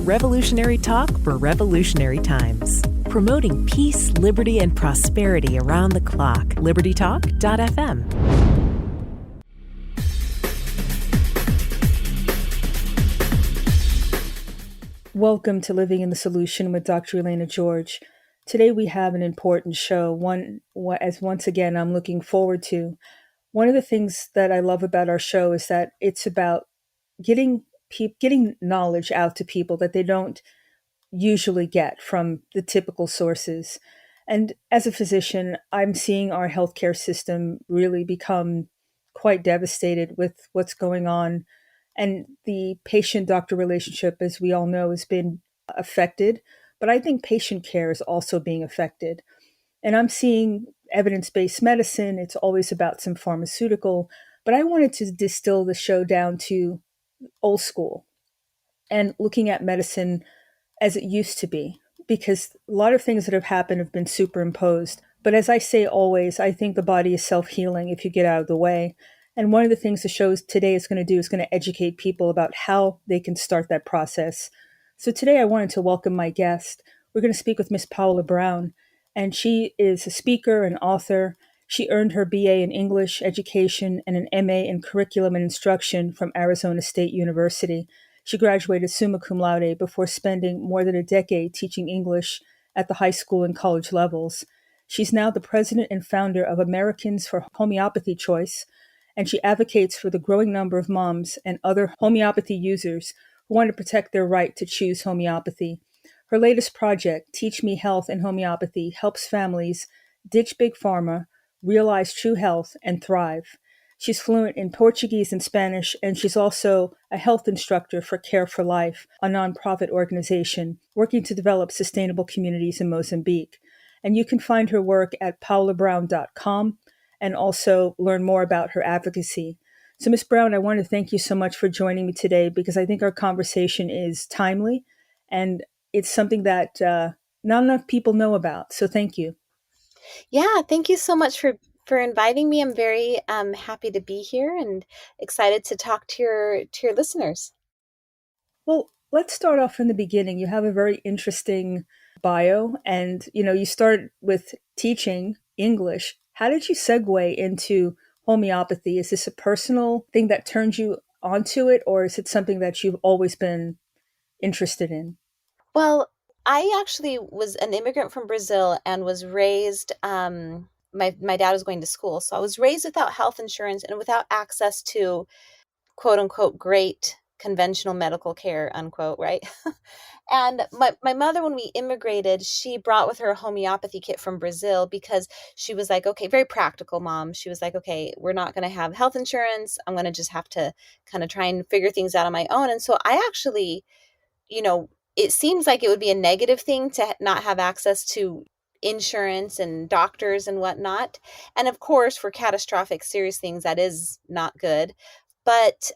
Revolutionary talk for revolutionary times. Promoting peace, liberty, and prosperity around the clock. LibertyTalk.fm. Welcome to Living in the Solution with Dr. Elena George. Today we have an important show, once again I'm looking forward to. One of the things that I love about our show is that it's about getting knowledge out to people that they don't usually get from the typical sources. And as a physician, I'm seeing our healthcare system really become quite devastated with what's going on. And the patient-doctor relationship, as we all know, has been affected. But I think patient care is also being affected. And I'm seeing evidence-based medicine. It's always about some pharmaceutical. But I wanted to distill the show down to old school and looking at medicine as it used to be, because a lot of things that have happened have been superimposed. But as I say always, I think the body is self-healing if you get out of the way. And one of the things the show today is going to do is going to educate people about how they can start that process. So today I wanted to welcome my guest. We're going to speak with Miss Paola Brown, and she is a speaker and author. She earned her BA in English education and an MA in curriculum and instruction from Arizona State University. She graduated summa cum laude before spending more than a decade teaching English at the high school and college levels. She's now the president and founder of Americans for Homeopathy Choice, and she advocates for the growing number of moms and other homeopathy users who want to protect their right to choose homeopathy. Her latest project, Teach Me Health and Homeopathy, helps families ditch big pharma, realize true health, and thrive. She's fluent in Portuguese and Spanish, and she's also a health instructor for Care for Life, a nonprofit organization working to develop sustainable communities in Mozambique. And you can find her work at paolabrown.com and also learn more about her advocacy. So, Ms. Brown, I want to thank you so much for joining me today, because I think our conversation is timely and it's something that not enough people know about. So thank you. Yeah, thank you so much for inviting me. I'm very happy to be here and excited to talk to your listeners. Well, let's start off from the beginning. You have a very interesting bio, and you started with teaching English. How did you segue into homeopathy? Is this a personal thing that turned you onto it, or is it something that you've always been interested in? Well, I actually was an immigrant from Brazil and was raised, my dad was going to school. So I was raised without health insurance and without access to quote unquote great conventional medical care, unquote, right? And my mother, when we immigrated, she brought with her a homeopathy kit from Brazil because she was like, okay, very practical mom. She was like, okay, we're not going to have health insurance. I'm going to just have to kind of try and figure things out on my own. And so I actually, it seems like it would be a negative thing to not have access to insurance and doctors and whatnot. And of course, for catastrophic, serious things, that is not good. But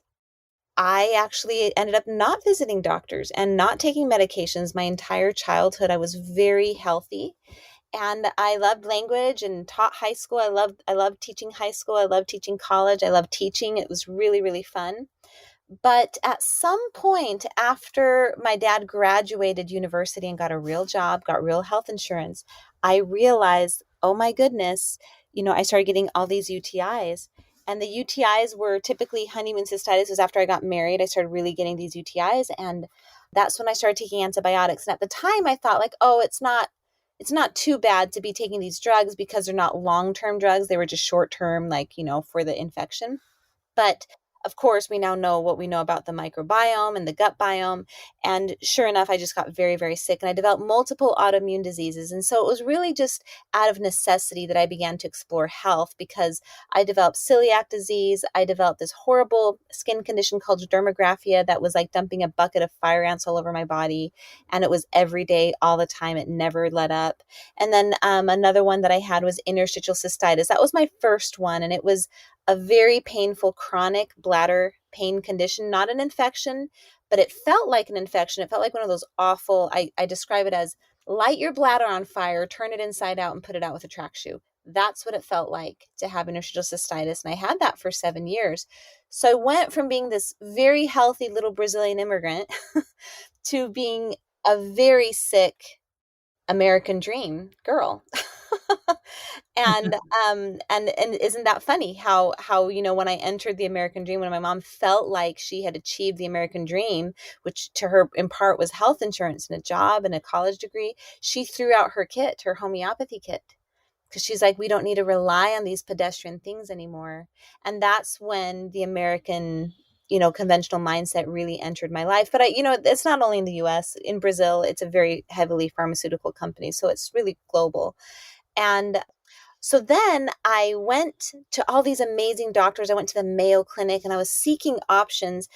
I actually ended up not visiting doctors and not taking medications my entire childhood. I was very healthy and I loved language and taught high school. I loved teaching high school. I loved teaching college. I loved teaching. It was really, really fun. But at some point after my dad graduated university and got a real job, got real health insurance, I realized, oh my goodness, I started getting all these UTIs. And the UTIs were typically honeymoon cystitis. It was after I got married, I started really getting these UTIs. And that's when I started taking antibiotics. And at the time I thought like, oh, it's not too bad to be taking these drugs because they're not long-term drugs. They were just short-term, for the infection. But of course, we now know what we know about the microbiome and the gut biome. And sure enough, I just got very, very sick and I developed multiple autoimmune diseases. And so it was really just out of necessity that I began to explore health because I developed celiac disease. I developed this horrible skin condition called dermagraphia that was like dumping a bucket of fire ants all over my body. And it was every day, all the time. It never let up. And then another one that I had was interstitial cystitis. That was my first one. And it was a very painful chronic bladder pain condition, not an infection, but it felt like an infection. It felt like one of those awful, I describe it as light your bladder on fire, turn it inside out and put it out with a track shoe. That's what it felt like to have interstitial cystitis. And I had that for 7 years. So I went from being this very healthy little Brazilian immigrant to being a very sick American dream girl. And and isn't that funny how when I entered the American dream, when my mom felt like she had achieved the American dream, which to her in part was health insurance and a job and a college degree, she threw out her kit, her homeopathy kit, because she's like, we don't need to rely on these pedestrian things anymore. And that's when the American conventional mindset really entered my life. But it's not only in the US. In Brazil, it's a very heavily pharmaceutical company, so it's really global. And so then I went to all these amazing doctors. I went to the Mayo Clinic and I was seeking options.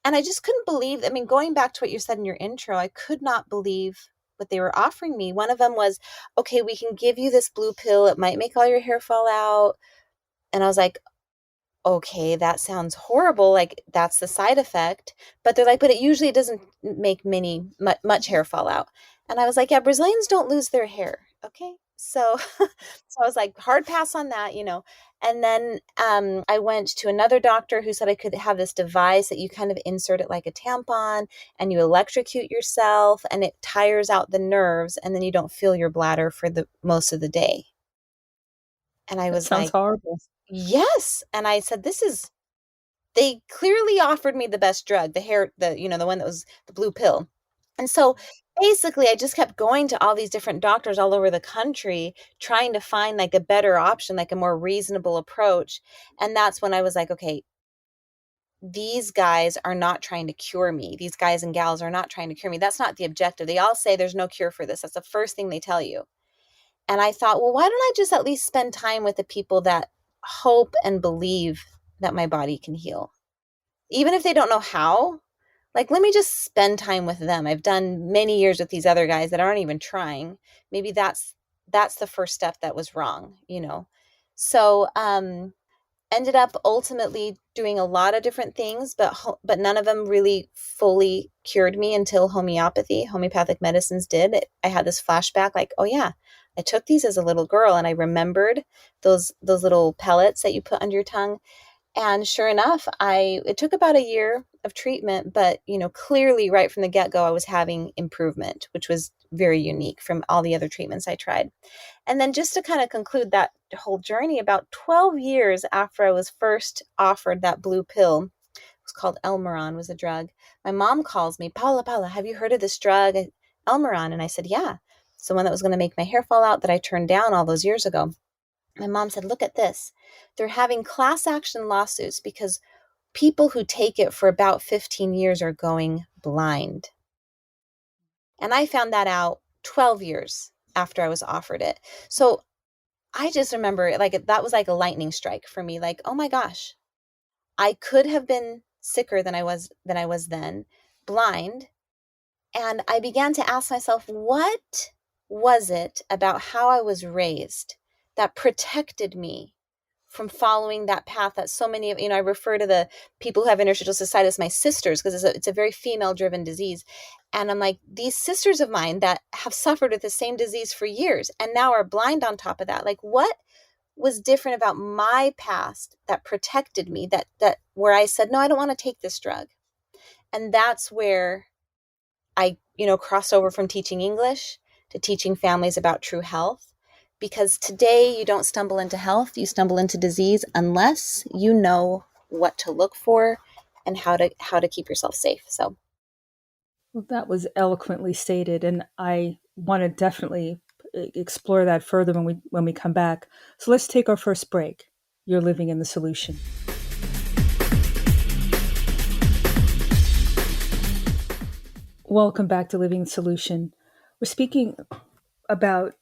And I just couldn't believe, I mean, going back to what you said in your intro, I could not believe what they were offering me. One of them was, okay, we can give you this blue pill. It might make all your hair fall out. And I was like, okay, that sounds horrible. Like that's the side effect. But they're like, but it usually doesn't make much hair fall out. And I was like, yeah, Brazilians don't lose their hair. Okay. So, so I was like, hard pass on that. And then I went to another doctor who said I could have this device that you kind of insert it like a tampon and you electrocute yourself and it tires out the nerves and then you don't feel your bladder for the most of the day. And I That was sounds like, horrible. yes. And I said, they clearly offered me the best drug, the one that was the blue pill. And so basically I just kept going to all these different doctors all over the country, trying to find like a better option, like a more reasonable approach. And that's when I was like, okay, these guys are not trying to cure me. These guys and gals are not trying to cure me. That's not the objective. They all say there's no cure for this. That's the first thing they tell you. And I thought, well, why don't I just at least spend time with the people that hope and believe that my body can heal? Even if they don't know how, like, let me just spend time with them. I've done many years with these other guys that aren't even trying. Maybe that's the first step that was wrong. So, ended up ultimately doing a lot of different things, but none of them really fully cured me until homeopathic medicines did. I had this flashback like, oh yeah, I took these as a little girl and I remembered those little pellets that you put under your tongue. And sure enough, it took about a year of treatment, but clearly right from the get-go, I was having improvement, which was very unique from all the other treatments I tried. And then just to kind of conclude that whole journey, about 12 years after I was first offered that blue pill, it was called Elmeron, was a drug. My mom calls me, Paula, have you heard of this drug, Elmeron? And I said, yeah. It's the one that was going to make my hair fall out that I turned down all those years ago. My mom said, look at this. They're having class action lawsuits because people who take it for about 15 years are going blind. And I found that out 12 years after I was offered it. So I just remember like that was like a lightning strike for me. Like, oh my gosh, I could have been sicker than I was then, blind. And I began to ask myself, what was it about how I was raised that protected me from following that path that so many of, I refer to the people who have interstitial cystitis as my sisters, because it's a very female driven disease. And I'm like, these sisters of mine that have suffered with the same disease for years and now are blind on top of that. Like, what was different about my past that protected me, that where I said, no, I don't want to take this drug. And that's where I, crossed over from teaching English to teaching families about true health. Because today you don't stumble into health, you stumble into disease unless you know what to look for and how to keep yourself safe. So Well, that was eloquently stated, and I want to definitely explore that further when we come back. So let's take our first break. You're living in the solution. Welcome back to Living the Solution. We're speaking about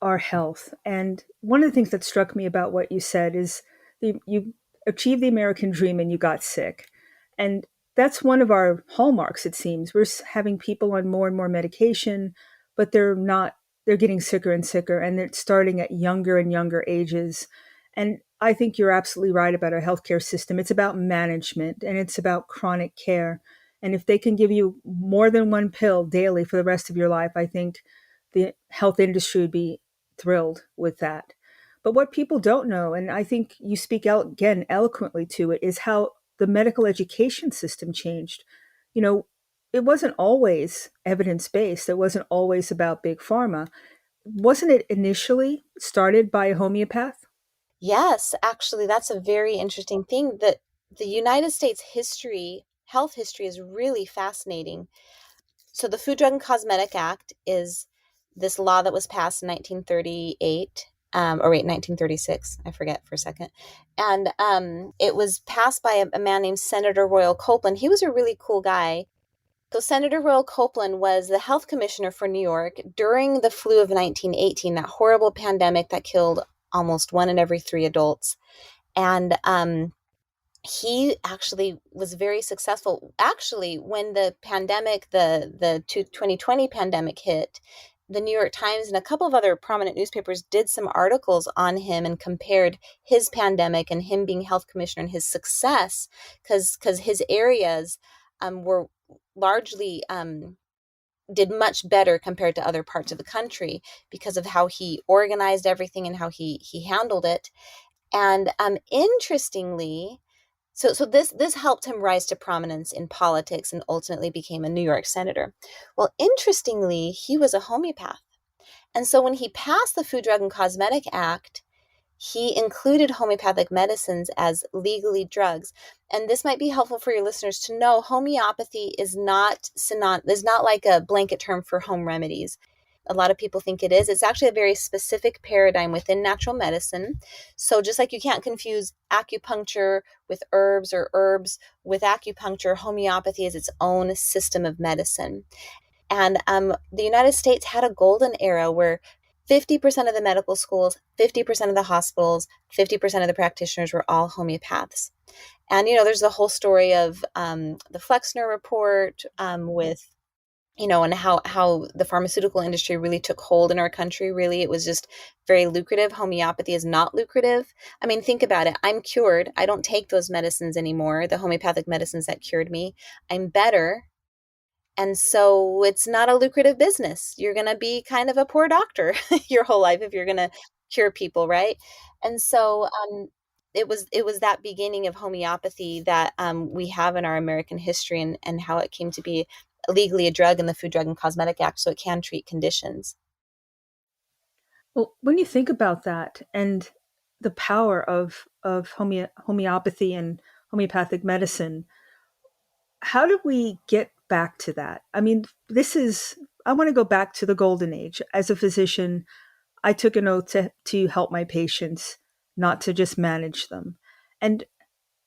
our health, and one of the things that struck me about what you said is you achieved the American dream and you got sick, and that's one of our hallmarks. It seems we're having people on more and more medication, but they're not. They're getting sicker and sicker, and they're starting at younger and younger ages. And I think you're absolutely right about our healthcare system. It's about management and it's about chronic care. And if they can give you more than one pill daily for the rest of your life, I think the health industry would be thrilled with that. But what people don't know, and I think you speak again eloquently to it, is how the medical education system changed. You know, it wasn't always evidence-based. It wasn't always about big pharma. Wasn't it initially started by a homeopath? Yes, actually, that's a very interesting thing that the United States history, health history is really fascinating. So the Food, Drug, and Cosmetic Act is this law that was passed in 1938, or wait, 1936. I forget for a second. And it was passed by a man named Senator Royal Copeland. He was a really cool guy. So Senator Royal Copeland was the health commissioner for New York during the flu of 1918, that horrible pandemic that killed almost 1 in every 3 adults. And he actually was very successful. Actually, when the pandemic, the 2020 pandemic hit, the New York Times and a couple of other prominent newspapers did some articles on him and compared his pandemic and him being health commissioner and his success, because his areas were largely did much better compared to other parts of the country because of how he organized everything and how he handled it. And interestingly, so this helped him rise to prominence in politics and ultimately became a New York senator. Well, interestingly, he was a homeopath. And so when he passed the Food, Drug, and Cosmetic Act, he included homeopathic medicines as legally drugs. And this might be helpful for your listeners to know homeopathy is not like a blanket term for home remedies. A lot of people think it is. It's actually a very specific paradigm within natural medicine. So just like you can't confuse acupuncture with herbs or herbs with acupuncture, homeopathy is its own system of medicine. And the United States had a golden era where 50% of the medical schools, 50% of the hospitals, 50% of the practitioners were all homeopaths. And, there's the whole story of the Flexner report with, and how the pharmaceutical industry really took hold in our country. Really, it was just very lucrative. Homeopathy is not lucrative. I mean, think about it. I'm cured. I don't take those medicines anymore, the homeopathic medicines that cured me. I'm better. And so it's not a lucrative business. You're going to be kind of a poor doctor your whole life if you're going to cure people, right? And so it was that beginning of homeopathy that we have in our American history, and how it came to be legally a drug in the Food, Drug, and Cosmetic Act, so it can treat conditions. Well, when you think about that and the power of homeopathy and homeopathic medicine, how do we get back to that? I mean, I want to go back to the golden age. As a physician, I took an oath to help my patients, not to just manage them. And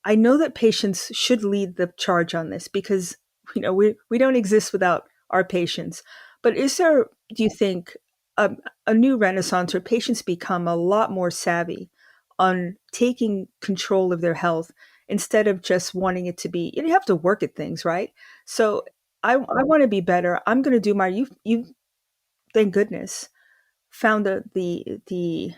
I know that patients should lead the charge on this because we don't exist without our patients. But is there, do you think, a new renaissance where patients become a lot more savvy on taking control of their health instead of just wanting it to be? You have to work at things, right? So I want to be better. I'm going to do my. You thank goodness found the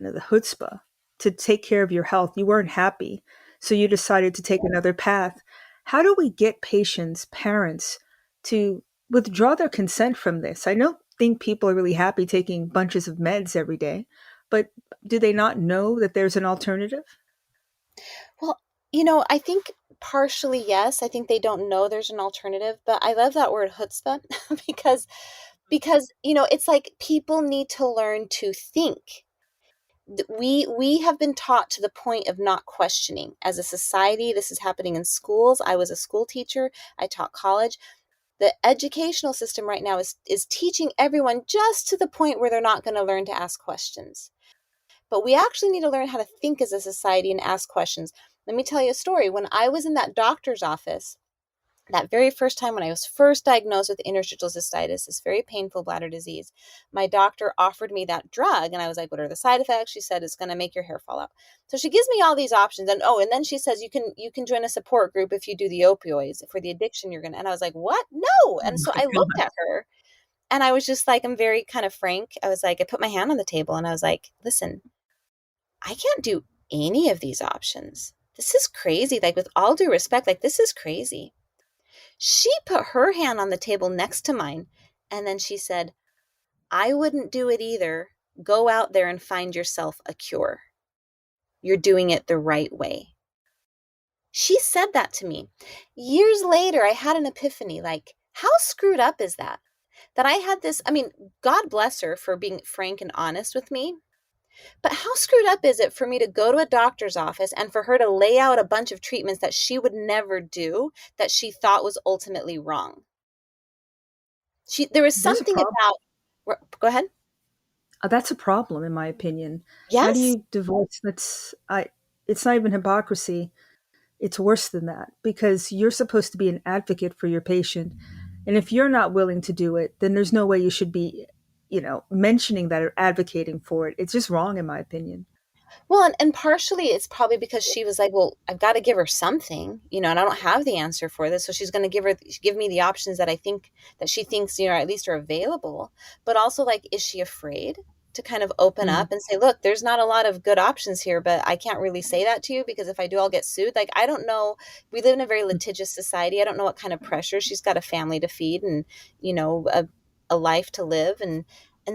chutzpah to take care of your health. You weren't happy, so you decided to take another path. How do we get patients, parents, to withdraw their consent from this? I don't think people are really happy taking bunches of meds every day, but do they not know that there's an alternative? Well, I think partially yes. I think they don't know there's an alternative, but I love that word chutzpah because it's like people need to learn to think. We have been taught to the point of not questioning as a society. This is happening in schools. I was a school teacher. I taught college. The educational system right now is teaching everyone just to the point where they're not going to learn to ask questions. But we actually need to learn how to think as a society and ask questions. Let me tell you a story. When I was in that doctor's office, that very first time when I was first diagnosed with interstitial cystitis, this very painful bladder disease, my doctor offered me that drug. And I was like, what are the side effects? She said, it's going to make your hair fall out. So she gives me all these options. And then she says, you can join a support group if you do the opioids for the addiction you're going to. And I was like, what? No. Oh And so my I looked God. at her and I was just like, I'm very kind of frank. I was like, I put my hand on the table and I was like, listen, I can't do any of these options. This is crazy. Like, with all due respect, like, this is crazy. She put her hand on the table next to mine, and then she said, I wouldn't do it either. Go out there and find yourself a cure. You're doing it the right way. She said that to me. Years later, I had an epiphany, like, how screwed up is that? That I had this, I mean, God bless her for being frank and honest with me. But how screwed up is it for me to go to a doctor's office and for her to lay out a bunch of treatments that she would never do, that she thought was ultimately wrong? There was There's a something problem. about, go ahead. That's a problem, in my opinion. How do Yes. you divorce? It's not even hypocrisy. It's worse than that because you're supposed to be an advocate for your patient. And if you're not willing to do it, then there's no way you should be, mentioning that or advocating for it. It's just wrong, in my opinion. Well, and partially it's probably because she was like, well, I've got to give her something, and I don't have the answer for this. So she's going to give me the options that I think that she thinks, at least are available. But also, like, is she afraid to kind of open Mm, up and say, look, there's not a lot of good options here, but I can't really say that to you because if I do, I'll get sued. Like, I don't know. We live in a very mm, litigious society. I don't know what kind of pressure. She's got a family to feed and, a life to live. And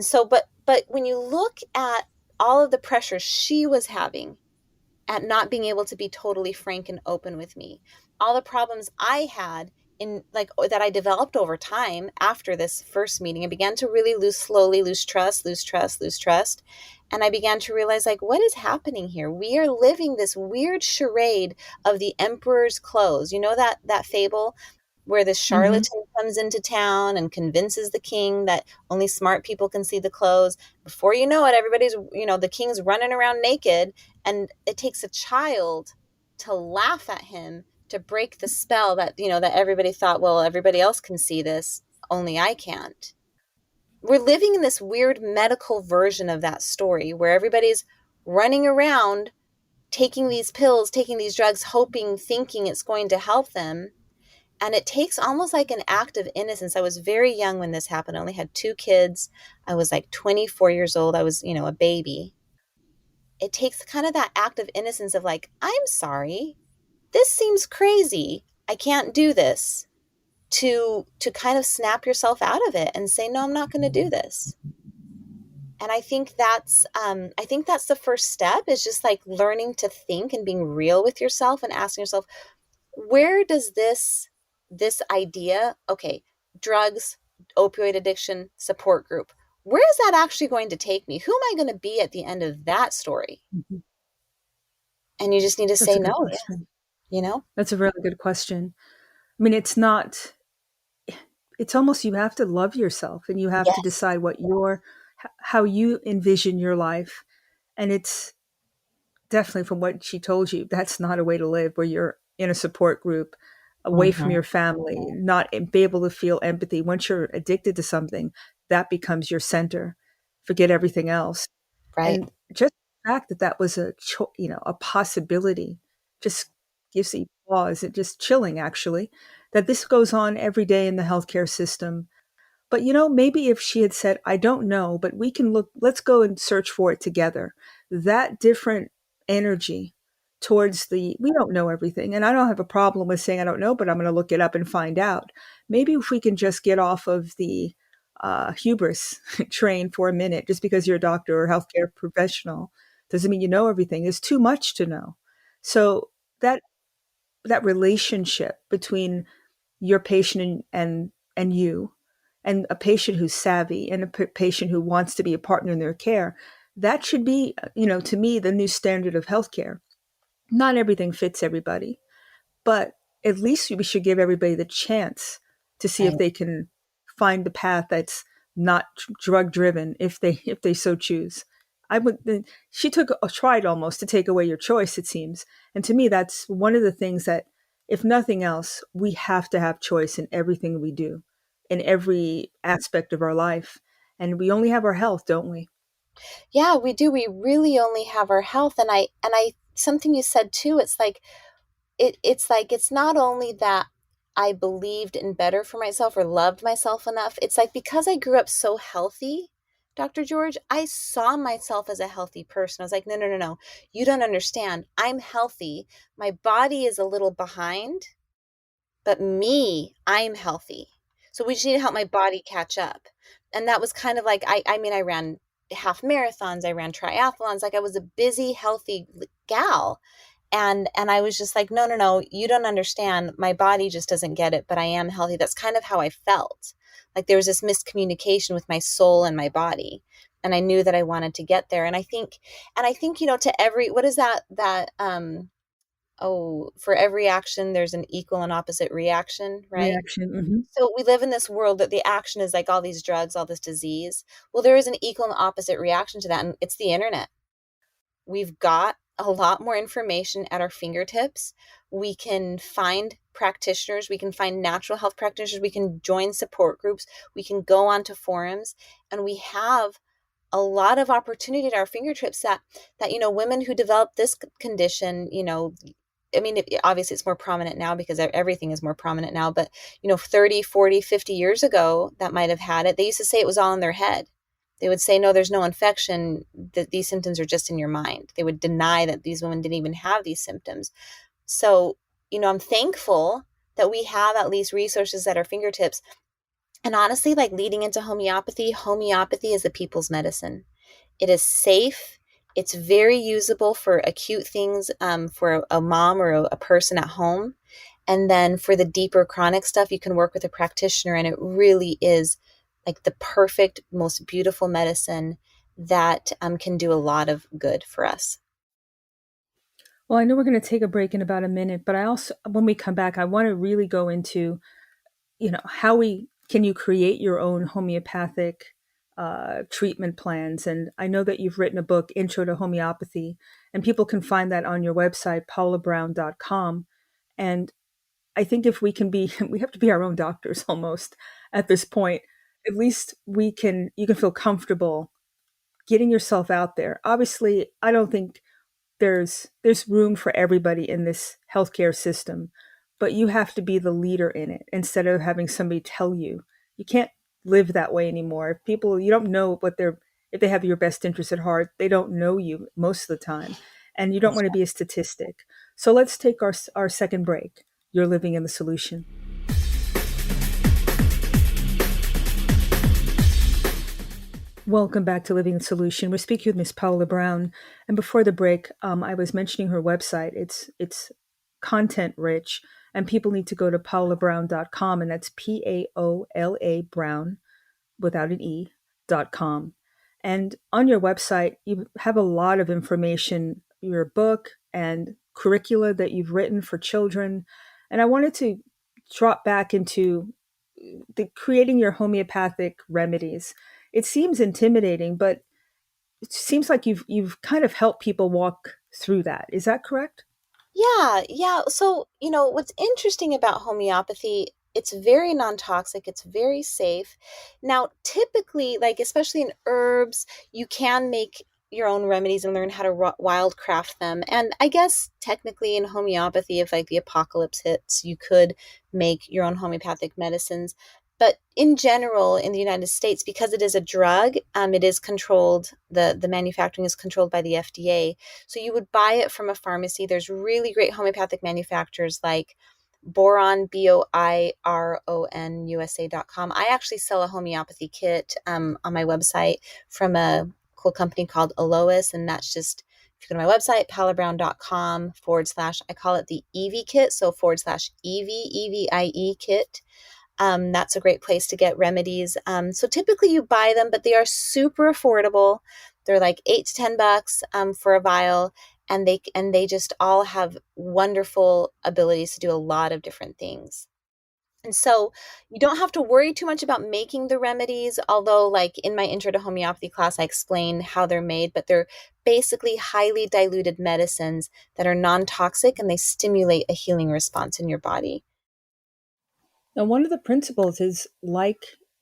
so, but when you look at all of the pressure she was having at not being able to be totally frank and open with me, all the problems I had in, like, that I developed over time after this first meeting, I began to really slowly lose trust. And I began to realize, like, what is happening here? We are living this weird charade of the emperor's clothes. You know that fable where the mhm. charlatan comes into town and convinces the king that only smart people can see the clothes. Before you know it, the king's running around naked, and it takes a child to laugh at him to break the spell that everybody thought, well, everybody else can see this, only I can't. We're living in this weird medical version of that story where everybody's running around taking these pills, taking these drugs, hoping, thinking it's going to help them. And it takes almost like an act of innocence. I was very young when this happened. I only had 2 kids. I was like 24 years old. I was, a baby. It takes kind of that act of innocence of like, I'm sorry. This seems crazy. I can't do this. To kind of snap yourself out of it and say, no, I'm not going to do this. And I think that's the first step, is just like learning to think and being real with yourself and asking yourself, where does this idea, okay, drugs, opioid addiction, support group, where is that actually going to take me? Who am I going to be at the end of that story? Mhm. And you just need to That's say a good no. Yeah. question. You know? That's a really good question. I mean, it's almost you have to love yourself and you have to Yes. decide how you envision your life. And it's definitely from what she told you, that's not a way to live where you're in a support group, away from Hmm. your family, not be able to feel empathy. Once you're addicted to something, that becomes your center. Forget everything else. Right. And just the fact that that was a possibility just gives you pause. It just chilling, actually, that this goes on every day in the healthcare system. But maybe if she had said, I don't know, but we can look, let's go and search for it together. That different energy towards we don't know everything. And I don't have a problem with saying I don't know, but I'm going to look it up and find out. Maybe if we can just get off of the hubris train for a minute, just because you're a doctor or healthcare professional doesn't mean you know everything. There's too much to know. So that that relationship between your patient and you, and a patient who's savvy and a patient who wants to be a partner in their care, that should be, to me, the new standard of healthcare. Not everything fits everybody, but at least we should give everybody the chance to see if Right. they can find the path that's not drug driven, if they so choose. I would. She tried almost to take away your choice. It seems, and to me, that's one of the things that, if nothing else, we have to have choice in everything we do, in every aspect of our life, and we only have our health, don't we? Yeah, we do. We really only have our health. And I something you said too, it's like it's not only that I believed in better for myself or loved myself enough. It's like because I grew up so healthy, Dr. George, I saw myself as a healthy person. I was like, no, no, no, no. You don't understand. I'm healthy. My body is a little behind, but I'm healthy. So we just need to help my body catch up. And that was kind of like I mean, I ran half marathons, I ran triathlons, like I was a busy, healthy gal. And I was just like, no, no, no, you don't understand. My body just doesn't get it, but I am healthy. That's kind of how I felt. Like there was this miscommunication with my soul and my body. And I knew that I wanted to get there. And I think, to every, what is for every action, there's an equal and opposite reaction, right? Reaction. Hmm. So we live in this world that the action is like all these drugs, all this disease. Well, there is an equal and opposite reaction to that. And it's the internet. We've got a lot more information at our fingertips. We can find practitioners, we can find natural health practitioners, we can join support groups, we can go onto forums, and we have a lot of opportunity at our fingertips that women who develop this condition, I mean, obviously it's more prominent now because everything is more prominent now, but 30, 40, 50 years ago that might have had it, they used to say it was all in their head. They would say, no, there's no infection, that these symptoms are just in your mind. They would deny that these women didn't even have these symptoms. So, I'm thankful that we have at least resources at our fingertips. And honestly, like leading into homeopathy is the people's medicine. It is safe. It's very usable for acute things, for a mom or a person at home. And then for the deeper chronic stuff, you can work with a practitioner, and it really is like the perfect, most beautiful medicine that can do a lot of good for us. Well, I know we're going to take a break in about a minute, but I also, when we come back, I want to really go into, how can you create your own homeopathic treatment plans. And I know that you've written a book, Intro to Homeopathy, and people can find that on your website, paolabrown.com. And I think if we can be, we have to be our own doctors almost at this point. At least you can feel comfortable getting yourself out there. Obviously, I don't think there's room for everybody in this healthcare system, but you have to be the leader in it instead of having somebody tell you. You can't live that way anymore. If people, you don't know if they have your best interest at heart, they don't know you most of the time, and you don't That's want to be a statistic. So let's take our second break. You're living in the solution. Welcome back to Living the Solution. We're speaking with Miss Paola Brown, and before the break, I was mentioning her website. It's content rich, and people need to go to paolabrown.com, and that's Paola Brown without an e.com. And on your website, you have a lot of information, your book and curricula that you've written for children. And I wanted to drop back into the creating your homeopathic remedies. It seems intimidating, but it seems like you've kind of helped people walk through that. Is that correct? Yeah, yeah. So, what's interesting about homeopathy, it's very non-toxic, it's very safe. Now, typically, like especially in herbs, you can make your own remedies and learn how to wildcraft them. And I guess technically in homeopathy, if like the apocalypse hits, you could make your own homeopathic medicines. But in general, in the United States, because it is a drug, it is controlled, the manufacturing is controlled by the FDA. So you would buy it from a pharmacy. There's really great homeopathic manufacturers like Boron, Boiron, USA.com. I actually sell a homeopathy kit on my website from a cool company called Alois. And that's just, if you go to my website, paolabrown.com / I call it the Evie kit. So / Evie kit. That's a great place to get remedies. So typically you buy them, but they are super affordable. They're like $8 to $10 for a vial, and they just all have wonderful abilities to do a lot of different things. And so you don't have to worry too much about making the remedies, although like in my Intro to Homeopathy class, I explain how they're made, but they're basically highly diluted medicines that are non-toxic, and they stimulate a healing response in your body. Now, one of the principles is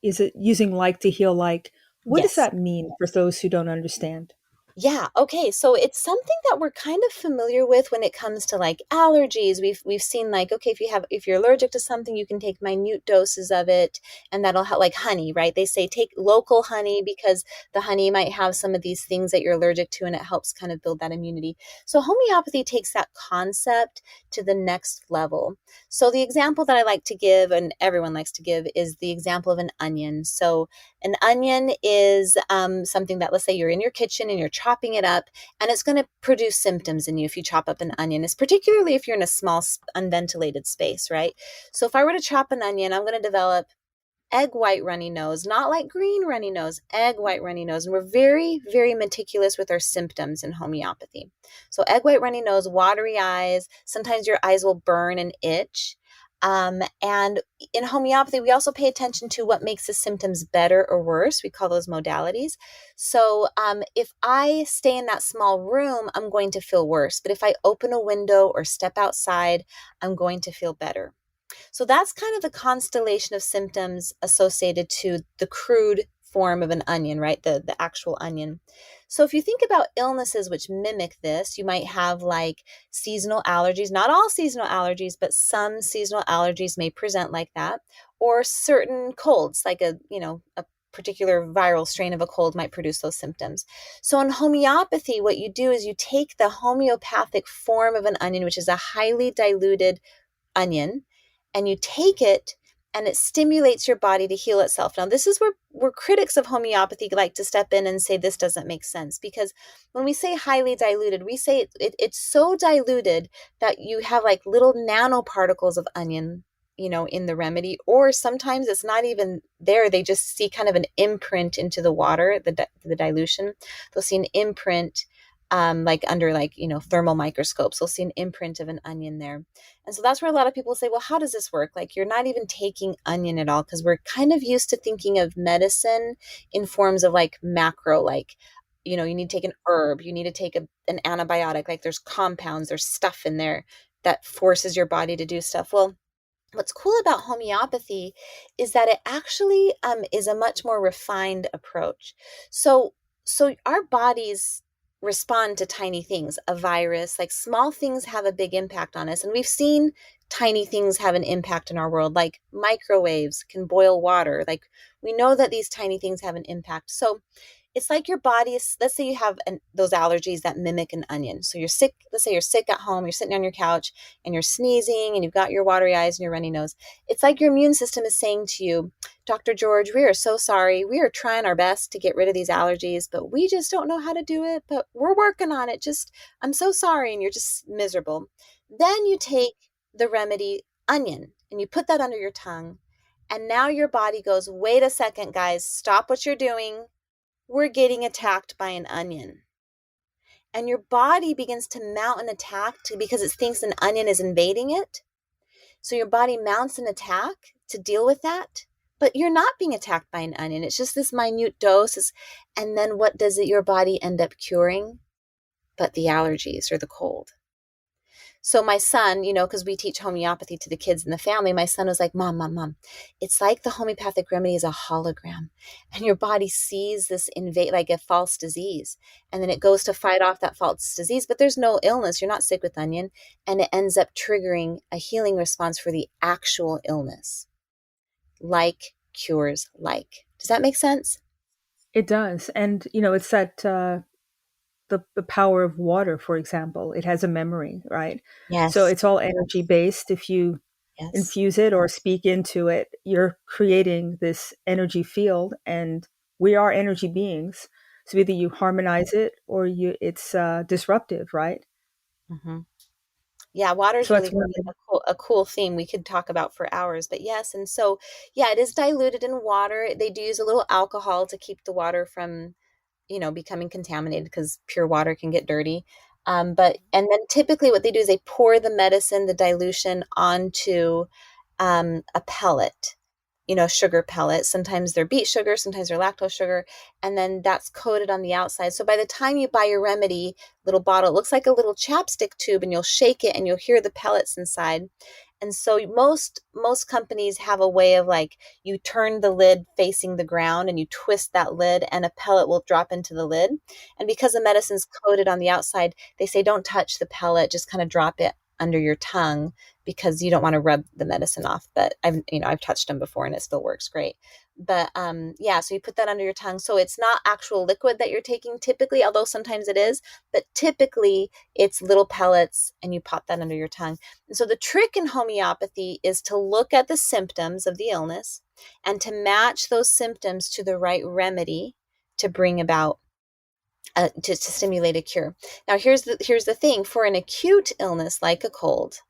it using like to heal like? What does Yes. that mean for those who don't understand? Yeah. Okay. So it's something that we're kind of familiar with when it comes to like allergies. We've seen like, okay, if you're allergic to something, you can take minute doses of it, and that'll help, like honey, right? They say take local honey because the honey might have some of these things that you're allergic to, and it helps kind of build that immunity. So homeopathy takes that concept to the next level. So the example that I like to give, and everyone likes to give, is the example of an onion. So an onion is something that, let's say you're in your kitchen and you're chopping it up, and it's going to produce symptoms in you if you chop up an onion, is particularly if you're in a small unventilated space, right? So if I were to chop an onion, I'm going to develop egg white runny nose, not like green runny nose, egg white runny nose. And we're very, very meticulous with our symptoms in homeopathy. So egg white runny nose, watery eyes, sometimes your eyes will burn and itch. And in homeopathy, we also pay attention to what makes the symptoms better or worse. We call those modalities. So if I stay in that small room, I'm going to feel worse. But if I open a window or step outside, I'm going to feel better. So that's kind of the constellation of symptoms associated to the crude form of an onion, right? The actual onion. So if you think about illnesses which mimic this, you might have like seasonal allergies. Not all seasonal allergies, but some seasonal allergies may present like that, or certain colds, like a particular viral strain of a cold might produce those symptoms. So in homeopathy, what you do is you take the homeopathic form of an onion, which is a highly diluted onion, and you take it and it stimulates your body to heal itself. Now, this is where critics of homeopathy like to step in and say this doesn't make sense, because when we say highly diluted, we say it's so diluted that you have like little nanoparticles of onion, in the remedy, or sometimes it's not even there. They just see kind of an imprint into the water, the dilution. They'll see an imprint like under thermal microscopes. They'll see an imprint of an onion there. And so that's where a lot of people say, well, how does this work? Like, you're not even taking onion at all, because we're kind of used to thinking of medicine in forms of like macro, like, you need to take an herb, you need to take an antibiotic, like there's compounds, there's stuff in there that forces your body to do stuff. Well, what's cool about homeopathy is that it actually is a much more refined approach. So our bodies respond to tiny things, a virus, like small things have a big impact on us. And we've seen tiny things have an impact in our world, like microwaves can boil water. Like, we know that these tiny things have an impact. So it's like your body is, let's say you have those allergies that mimic an onion. So you're sick, let's say you're sick at home, you're sitting on your couch and you're sneezing and you've got your watery eyes and your runny nose. It's like your immune system is saying to you, Dr. George, we are so sorry. We are trying our best to get rid of these allergies, but we just don't know how to do it, but we're working on it. I'm so sorry. And you're just miserable. Then you take the remedy onion and you put that under your tongue. And now your body goes, wait a second, guys, stop what you're doing. We're getting attacked by an onion. And your body begins to mount an attack because it thinks an onion is invading it. So your body mounts an attack to deal with that. But you're not being attacked by an onion. It's just this minute dose. And then what does your body end up curing? But the allergies or the cold. So my son, because we teach homeopathy to the kids in the family, my son was like, Mom, it's like the homeopathic remedy is a hologram. And your body sees this like a false disease. And then it goes to fight off that false disease. But there's no illness. You're not sick with onion. And it ends up triggering a healing response for the actual illness. Like cures like. Does that make sense? It does. And, it's that the power of water, for example. It has a memory, right? Yes. So it's all energy based. If you infuse it or speak into it, you're creating this energy field, and we are energy beings. So either you harmonize it or it's disruptive, right? Mm-hmm. Yeah, water is So really a cool theme we could talk about for hours. But yes, and so, yeah, it is diluted in water. They do use a little alcohol to keep the water from, becoming contaminated, because pure water can get dirty. And then typically what they do is they pour the medicine, the dilution, onto a pellet, sugar pellet. Sometimes they're beet sugar, sometimes they're lactose sugar, and then that's coated on the outside. So by the time you buy your remedy little bottle, it looks like a little chapstick tube, and you'll shake it and you'll hear the pellets inside. And so most companies have a way of, like, you turn the lid facing the ground and you twist that lid and a pellet will drop into the lid. And because the medicine's coated on the outside, they say don't touch the pellet, just kind of drop it under your tongue, because you don't want to rub the medicine off. But I've touched them before and it still works great. But so you put that under your tongue. So it's not actual liquid that you're taking typically, although sometimes it is, but typically it's little pellets and you pop that under your tongue. And so the trick in homeopathy is to look at the symptoms of the illness and to match those symptoms to the right remedy to bring about to stimulate a cure. Now, here's the thing: for an acute illness like a cold,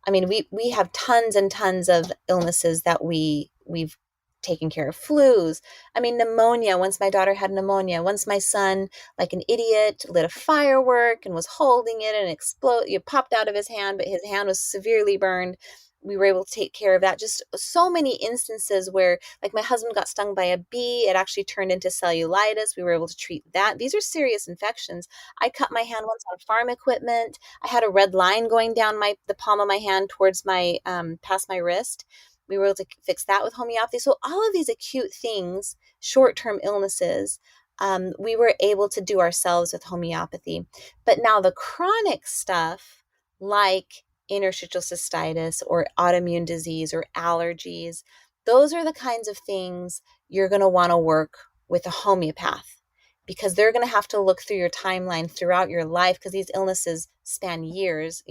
I mean, we have tons and tons of illnesses that we've taken care of. Flus. I mean, pneumonia. Once my daughter had pneumonia. Once my son, like an idiot, lit a firework and was holding it and it popped out of his hand, but his hand was severely burned. We were able to take care of that. Just so many instances where, like, my husband got stung by a bee. It actually turned into cellulitis. We were able to treat that. These are serious infections. I cut my hand once on farm equipment. I had a red line going down the palm of my hand towards my past my wrist. We were able to fix that with homeopathy. So all of these acute things, short-term illnesses, we were able to do ourselves with homeopathy. But now the chronic stuff, like interstitial cystitis or autoimmune disease or allergies, those are the kinds of things you're going to want to work with a homeopath, because they're going to have to look through your timeline throughout your life, because these illnesses span years.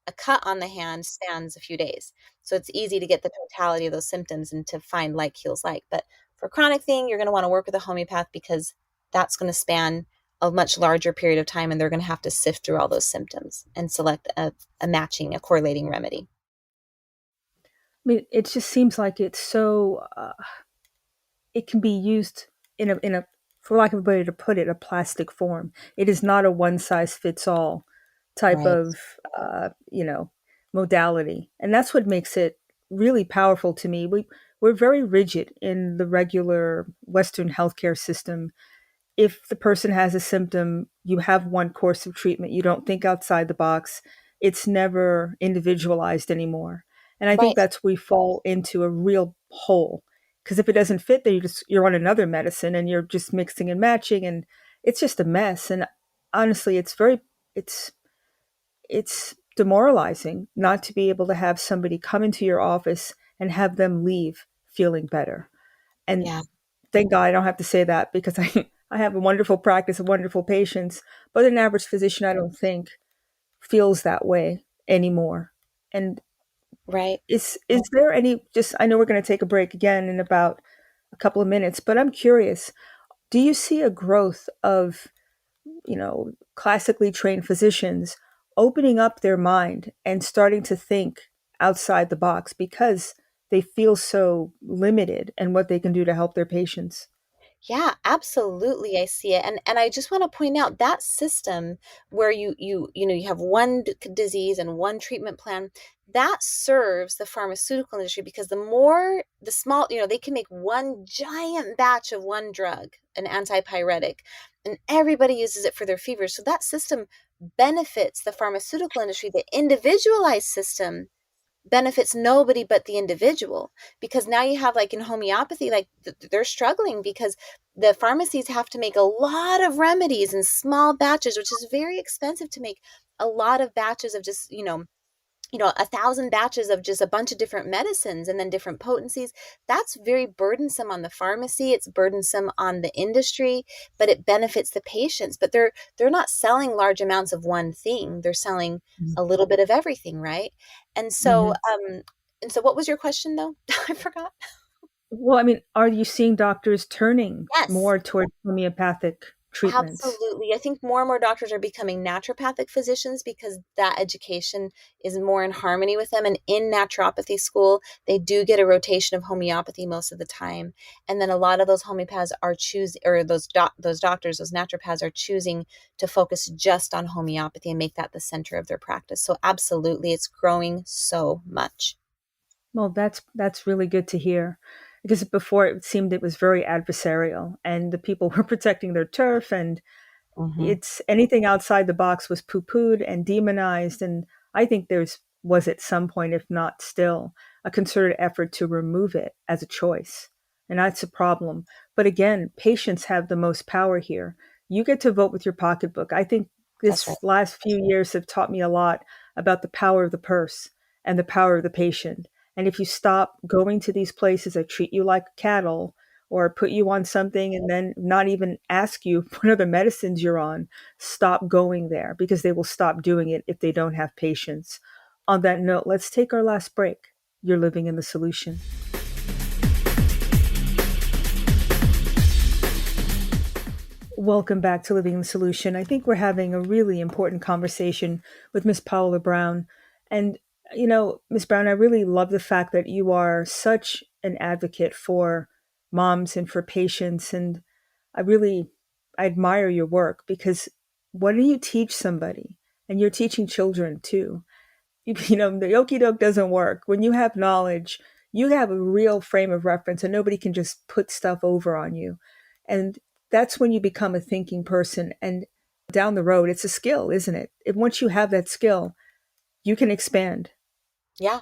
A cut on the hand spans a few days. So it's easy to get the totality of those symptoms and to find like heals like. But for a chronic thing, you're going to want to work with a homeopath, because that's going to span a much larger period of time, and they're going to have to sift through all those symptoms and select a correlating remedy. I mean, it just seems like it's so, it can be used in a, for lack of a better way to put it, a plastic form. It is not a one size fits all type Right. of, modality. And that's what makes it really powerful to me. We're very rigid in the regular Western healthcare system. If the person has a symptom, you have one course of treatment. You don't think outside the box. It's never individualized anymore. And I think Right. that's where we fall into a real hole. Because if it doesn't fit, then you're on another medicine and you're just mixing and matching, and it's just a mess. And honestly, it's demoralizing not to be able to have somebody come into your office and have them leave feeling better. And Yeah. thank God I don't have to say that, because I have a wonderful practice of wonderful patients, but an average physician, I don't think, feels that way anymore. And Right. is there any, just, I know we're going to take a break again in about a couple of minutes, but I'm curious, do you see a growth of, classically trained physicians opening up their mind and starting to think outside the box because they feel so limited in what they can do to help their patients? Yeah, absolutely. I see it. And I just want to point out that system where you have one disease and one treatment plan, that serves the pharmaceutical industry, because the small, they can make one giant batch of one drug, an antipyretic, and everybody uses it for their fevers. So that system benefits the pharmaceutical industry. The individualized system benefits nobody but the individual, because now you have, like, in homeopathy, like, they're struggling because the pharmacies have to make a lot of remedies in small batches, which is very expensive to make a lot of batches of just 1,000 batches of just a bunch of different medicines and then different potencies. That's very burdensome on the pharmacy. It's burdensome on the industry, but it benefits the patients. But they're not selling large amounts of one thing. They're selling a little bit of everything, right? And so, Mhm. what was your question, though? I forgot. Well, I mean, are you seeing doctors turning Yes. more toward homeopathic treatments? Absolutely. I think more and more doctors are becoming naturopathic physicians, because that education is more in harmony with them. And in naturopathy school, they do get a rotation of homeopathy most of the time. And then a lot of those homeopaths are choosing, or those doctors, those naturopaths are choosing to focus just on homeopathy and make that the center of their practice. So absolutely, it's growing so much. Well, that's really good to hear, because before it seemed it was very adversarial and the people were protecting their turf, and Hmm. it's anything outside the box was poo-pooed and demonized. And I think there's was at some point, if not still, a concerted effort to remove it as a choice. And that's a problem. But again, patients have the most power here. You get to vote with your pocketbook. I think That's right. this last few years have taught me a lot about the power of the purse and the power of the patient. And if you stop going to these places that treat you like cattle, or put you on something and then not even ask you what other medicines you're on, stop going there, because they will stop doing it if they don't have patience. On that note, let's take our last break. You're living in the solution. Welcome back to Living the Solution. I think we're having a really important conversation with Miss Paola Brown. And, Miss Brown, I really love the fact that you are such an advocate for moms and for patients. And I admire your work because when you teach somebody, and you're teaching children too, the okey doke doesn't work. When you have knowledge, you have a real frame of reference and nobody can just put stuff over on you. And that's when you become a thinking person. And down the road, it's a skill, isn't it? Once you have that skill, you can expand. Yeah.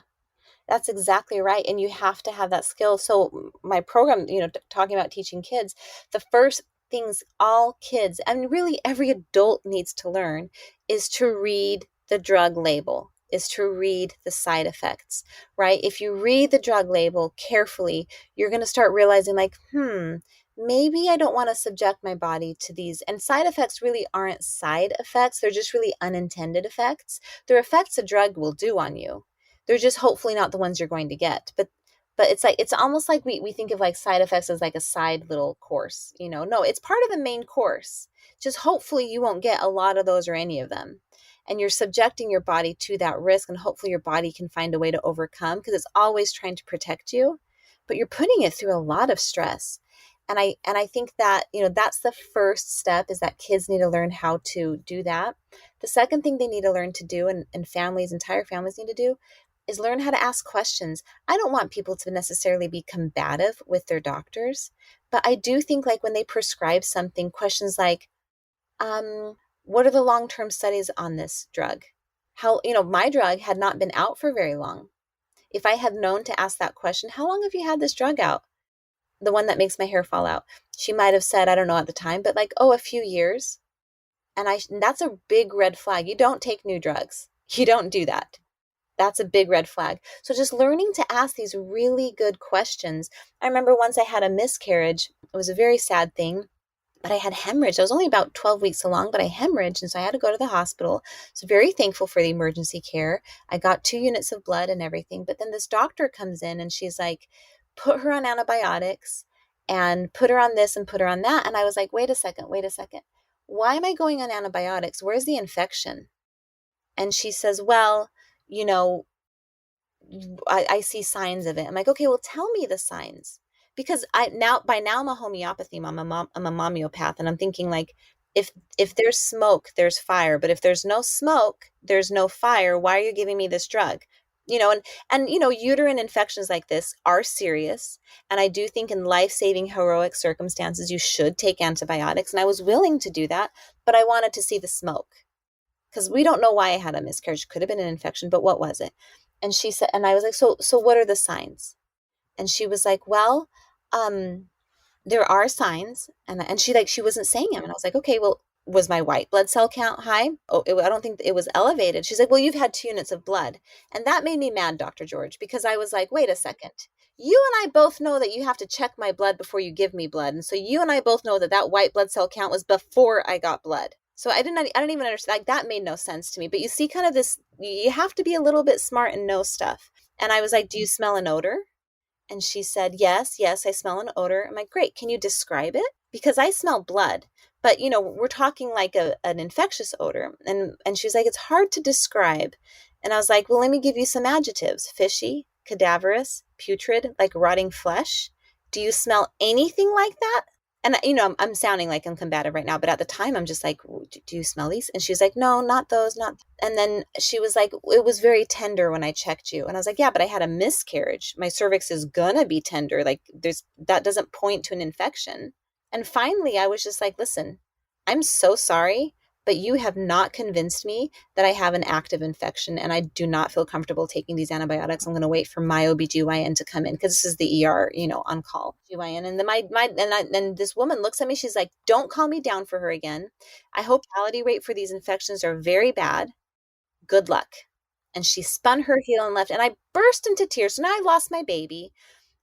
That's exactly right. And you have to have that skill. So my program, talking about teaching kids, the first things all kids, and really every adult needs to learn is to read the drug label, is to read the side effects, right? If you read the drug label carefully, you're going to start realizing like, maybe I don't want to subject my body to these. And side effects really aren't side effects. They're just really unintended effects. They're effects a drug will do on you. They're just hopefully not the ones you're going to get. But it's almost like we think of like side effects as like a side little course, No, it's part of the main course. Just hopefully you won't get a lot of those or any of them. And you're subjecting your body to that risk, and hopefully your body can find a way to overcome, because it's always trying to protect you, but you're putting it through a lot of stress. And I think that, that's the first step, is that kids need to learn how to do that. The second thing they need to learn to do, and entire families need to do, is learn how to ask questions. I don't want people to necessarily be combative with their doctors, but I do think like when they prescribe something, questions like, what are the long-term studies on this drug? How, my drug had not been out for very long. If I had known to ask that question, how long have you had this drug out? The one that makes my hair fall out. She might have said, I don't know at the time, but like, a few years. And that's a big red flag. You don't take new drugs. You don't do that. That's a big red flag. So just learning to ask these really good questions. I remember once I had a miscarriage. It was a very sad thing, but I had hemorrhage. I was only about 12 weeks along, but I hemorrhaged. And so I had to go to the hospital. So very thankful for the emergency care. I got 2 units of blood and everything. But then this doctor comes in and she's like, put her on antibiotics and put her on this and put her on that. And I was like, wait a second. Why am I going on antibiotics? Where's the infection? And she says, well, I see signs of it. I'm like, okay, well, tell me the signs. Because by now I'm a homeopathy mom. I'm a momeopath. And I'm thinking like, if there's smoke, there's fire. But if there's no smoke, there's no fire. Why are you giving me this drug? And uterine infections like this are serious. And I do think in life-saving heroic circumstances, you should take antibiotics. And I was willing to do that, but I wanted to see the smoke, because we don't know why I had a miscarriage. Could have been an infection, but what was it? And she said, and I was like, so what are the signs? And she was like, well, there are signs. And she wasn't saying them. And I was like, okay, well, was my white blood cell count high? I don't think it was elevated. She's like, well, you've had 2 units of blood. And that made me mad, Dr. George, because I was like, wait a second. You and I both know that you have to check my blood before you give me blood. And so you and I both know that white blood cell count was before I got blood. So I don't even understand. Like, that made no sense to me. But you see kind of this, you have to be a little bit smart and know stuff. And I was like, do you smell an odor? And she said, yes, I smell an odor. I'm like, great. Can you describe it? Because I smell blood. But, we're talking like an infectious odor. And she's like, it's hard to describe. And I was like, well, let me give you some adjectives. Fishy, cadaverous, putrid, like rotting flesh. Do you smell anything like that? And, I'm sounding like I'm combative right now, but at the time I'm just like, do you smell these? And she's like, no, not those, not. And then she was like, it was very tender when I checked you. And I was like, yeah, but I had a miscarriage. My cervix is gonna be tender. Like that doesn't point to an infection. And finally I was just like, listen, I'm so sorry, but you have not convinced me that I have an active infection, and I do not feel comfortable taking these antibiotics. I'm going to wait for my OBGYN to come in, because this is the ER, on call GYN. And then and this woman looks at me. She's like, don't call me down for her again. I hope mortality rate for these infections are very bad. Good luck. And she spun her heel and left. And I burst into tears. So now I've lost my baby,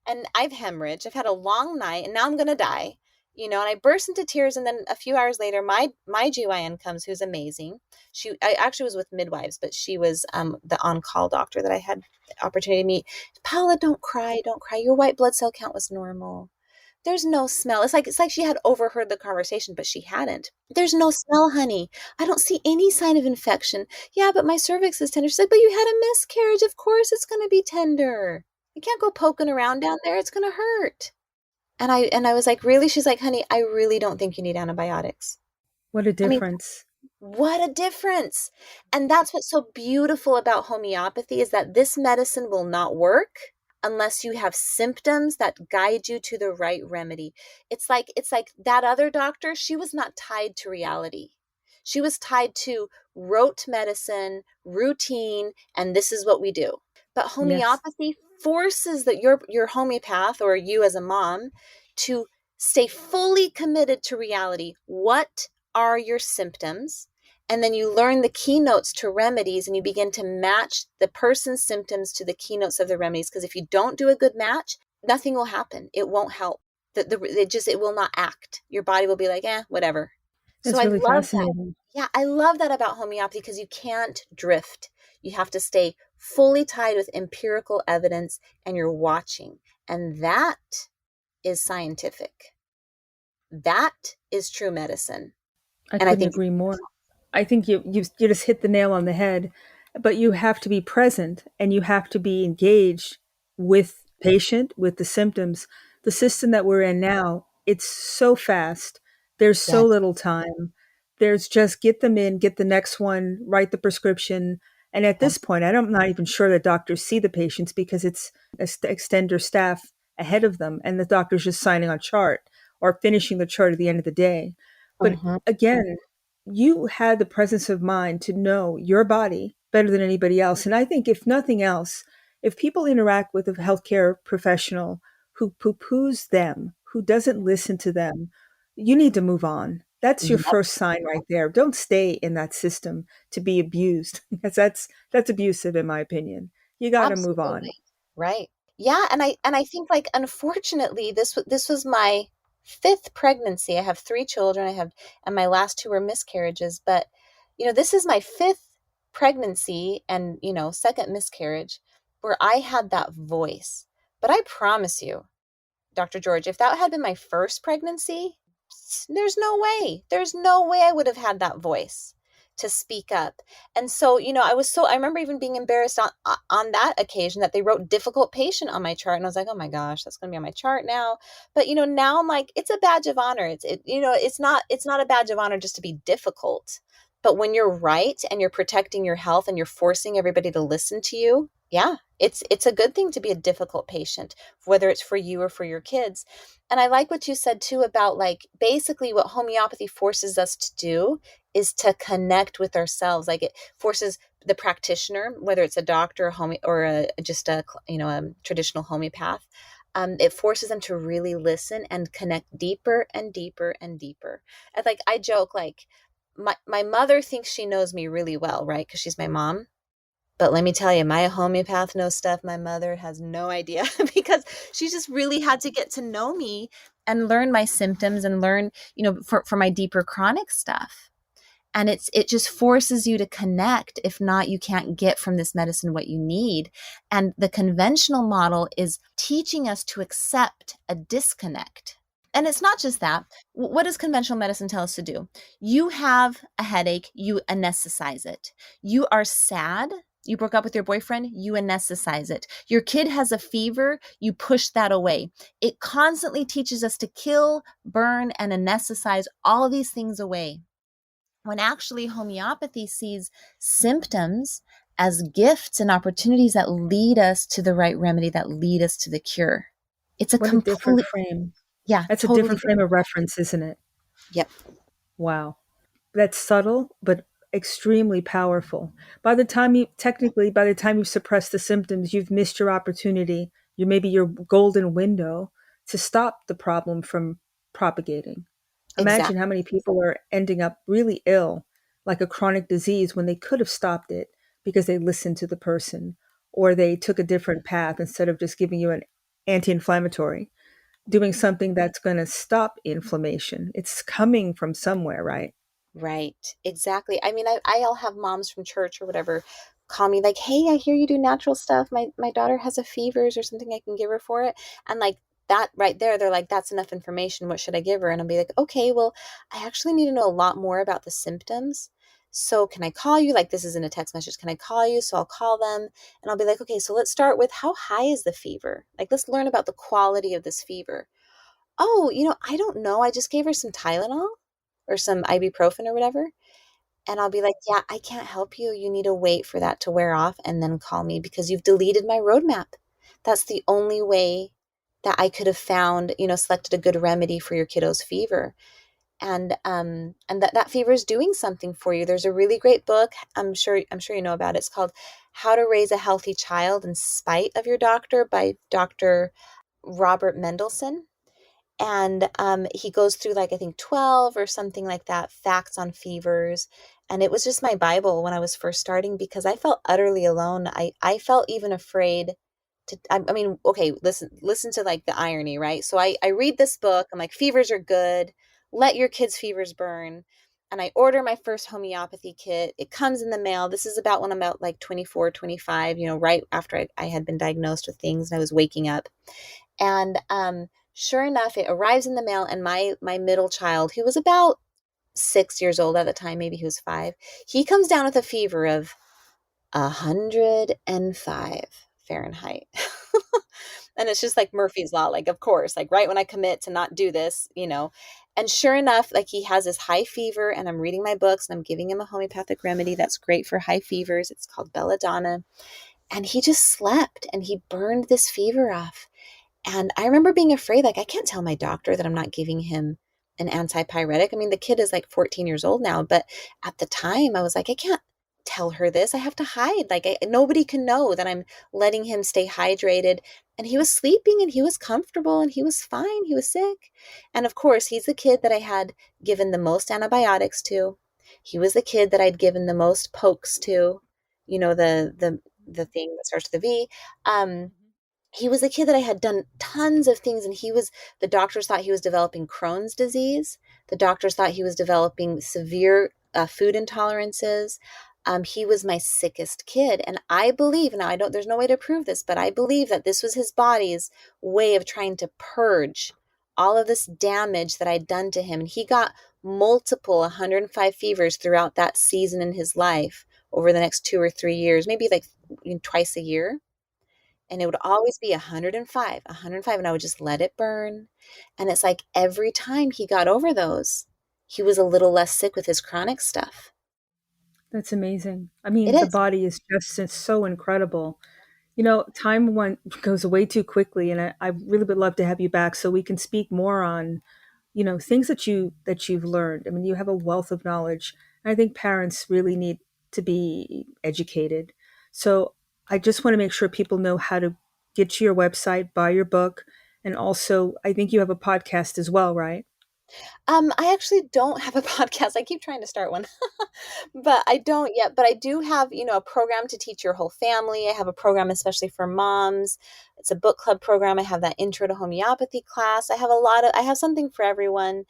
and I've hemorrhaged. I've had a long night, and now I'm going to die. And I burst into tears. And then a few hours later, my GYN comes, who's amazing. I actually was with midwives, but she was the on-call doctor that I had the opportunity to meet. Paola, don't cry. Your white blood cell count was normal. There's no smell. It's like she had overheard the conversation, but she hadn't. There's no smell, honey. I don't see any sign of infection. Yeah, but my cervix is tender. She's like, but you had a miscarriage. Of course it's going to be tender. You can't go poking around down there. It's going to hurt. And I was like, really? She's like, honey, I really don't think you need antibiotics. What a I mean, difference. what a difference. And that's what's so beautiful about homeopathy is that this medicine will not work unless you have symptoms that guide you to the right remedy. It's like that other doctor, she was not tied to reality. She was tied to rote medicine, routine, and this is what we do. But Yes. homeopathy forces that your homeopath or you as a mom to stay fully committed to reality. What are your symptoms? And then you learn the keynotes to remedies and you begin to match the person's symptoms to the keynotes of the remedies. Because if you don't do a good match, nothing will happen. It won't help. It will not act. Your body will be like, whatever. So It's I really love that. fascinating. Yeah, I love that about homeopathy because you can't drift. You have to stay fully tied with empirical evidence and you're watching. And that is scientific. That is true medicine. I And I couldn't think, agree more. I think you just hit the nail on the head. But you have to be present and you have to be engaged with patient, with the symptoms. The system that we're in now, it's so fast. There's yeah, so little time. There's just get them in, get the next one, write the prescription. And at yeah. this point, I'm not even sure that doctors see the patients because it's extender staff ahead of them, and the doctor's just signing on chart or finishing the chart at the end of the day. But Mhm. again, you had the presence of mind to know your body better than anybody else. And I think, if nothing else, if people interact with a healthcare professional who poo poos them, who doesn't listen to them, you need to move on. That's your Yep, first sign right there. Don't stay in that system to be abused. Because that's abusive in my opinion. You got to move on. absolutely. Right. Yeah, and I think like unfortunately this was my fifth pregnancy. I have three children. And my last two were miscarriages, but this is my fifth pregnancy and second miscarriage where I had that voice. But I promise you, Dr. George, if that had been my first pregnancy, there's no way. There's no way I would have had that voice to speak up. And so, I remember even being embarrassed on that occasion that they wrote difficult patient on my chart. And I was like, oh my gosh, that's going to be on my chart now. But, now I'm like, it's a badge of honor. It's not a badge of honor just to be difficult. But when you're right and you're protecting your health and you're forcing everybody to listen to you, yeah, it's a good thing to be a difficult patient, whether it's for you or for your kids. And I like what you said too about like basically what homeopathy forces us to do is to connect with ourselves. Like it forces the practitioner, whether it's a doctor or just a traditional homeopath, it forces them to really listen and connect deeper and deeper and deeper. And like I joke, like my mother thinks she knows me really well, right? Because she's my mom. But let me tell you, my homeopath knows stuff my mother has no idea because she just really had to get to know me and learn my symptoms and learn, for my deeper chronic stuff. And it just forces you to connect. If not, you can't get from this medicine what you need. And the conventional model is teaching us to accept a disconnect. And it's not just that. What does conventional medicine tell us to do? You have a headache, you anesthetize it. You are sad, you broke up with your boyfriend, you anesthetize it. Your kid has a fever, you push that away. It constantly teaches us to kill, burn, and anesthetize all of these things away. When actually homeopathy sees symptoms as gifts and opportunities that lead us to the right remedy, that lead us to the cure. It's a What a different complete, frame. yeah, That's a totally different frame different. of reference, isn't it? Yep. Wow. That's subtle, but extremely powerful. By the time you've suppressed the symptoms, you've missed your opportunity. You maybe your golden window to stop the problem from propagating. Imagine Exactly. how many people are ending up really ill, like a chronic disease, when they could have stopped it because they listened to the person or they took a different path instead of just giving you an anti-inflammatory, doing something that's going to stop inflammation. It's coming from somewhere, right? Right. Exactly. I mean, I'll have moms from church or whatever call me like, "Hey, I hear you do natural stuff. My daughter has a fevers or something I can give her for it." And like that right there, they're like, that's enough information. What should I give her? And I'll be like, okay, well, I actually need to know a lot more about the symptoms. So can I call you? Like, this is in a text message. Can I call you? So I'll call them and I'll be like, okay, so let's start with, how high is the fever? Like, let's learn about the quality of this fever. Oh, I don't know. I just gave her some Tylenol or some ibuprofen or whatever. And I'll be like, yeah, I can't help you. You need to wait for that to wear off and then call me because you've deleted my roadmap. That's the only way that I could have found, selected a good remedy for your kiddo's fever. And that fever is doing something for you. There's a really great book. I'm sure you know about it. It's called How to Raise a Healthy Child in Spite of Your Doctor by Dr. Robert Mendelsohn. And he goes through, like, I think 12 or something like that, facts on fevers. And it was just my Bible when I was first starting because I felt utterly alone. I felt even afraid to, I mean, okay, listen to like the irony, right? So I read this book. I'm like, fevers are good. Let your kids' fevers burn. And I order my first homeopathy kit. It comes in the mail. This is about when I'm about like 24, 25, right after I had been diagnosed with things and I was waking up. And sure enough, it arrives in the mail, and my middle child, who was about 6 years old at the time, maybe he was 5, he comes down with a fever of 105 Fahrenheit. And it's just like Murphy's Law, like, of course, like right when I commit to not do this, and sure enough, like he has this high fever, and I'm reading my books and I'm giving him a homeopathic remedy that's great for high fevers. It's called belladonna. And he just slept and he burned this fever off. And I remember being afraid, like, I can't tell my doctor that I'm not giving him an antipyretic. I mean, the kid is like 14 years old now, but at the time I was like, I can't tell her this. I have to hide. Like, nobody can know that I'm letting him stay hydrated. And he was sleeping and he was comfortable and he was fine. He was sick. And of course, he's the kid that I had given the most antibiotics to. He was the kid that I'd given the most pokes to, the thing that starts with a V. He was a kid that I had done tons of things, and the doctors thought he was developing Crohn's disease. The doctors thought he was developing severe food intolerances. He was my sickest kid. And I believe, now there's no way to prove this, but I believe that this was his body's way of trying to purge all of this damage that I'd done to him. And he got multiple 105 fevers throughout that season in his life over the next 2 or 3 years, maybe like twice a year. And it would always be 105, and I would just let it burn. And it's like every time he got over those, he was a little less sick with his chronic stuff. That's amazing. I It mean, the is. body is just so incredible. Time goes way too quickly, and I really would love to have you back so we can speak more on, things that you've learned. I mean, you have a wealth of knowledge. And I think parents really need to be educated. So I just want to make sure people know how to get to your website, buy your book, and also I think you have a podcast as well, right? I actually don't have a podcast. I keep trying to start one, but I don't yet. But I do have, a program to teach your whole family. I have a program especially for moms. It's a book club program. I have that intro to homeopathy class. I have something for everyone.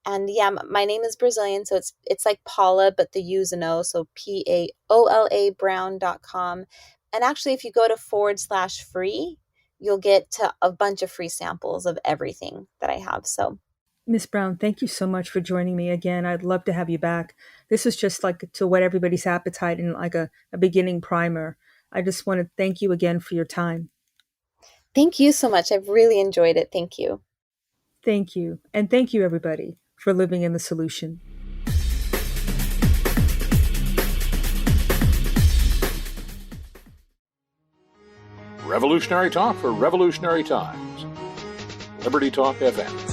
And yeah, my name is Brazilian, so it's like Paula, but the U's and O, so Paola Brown.com. And actually, if you go to /free, you'll get to a bunch of free samples of everything that I have. So, Miss Brown, thank you so much for joining me again. I'd love to have you back. This is just like to whet everybody's appetite and like a beginning primer. I just want to thank you again for your time. thank you so much. I've really enjoyed it. Thank you. Thank you. And thank you, everybody, for living in the solution. Revolutionary talk for revolutionary times. Liberty Talk FM.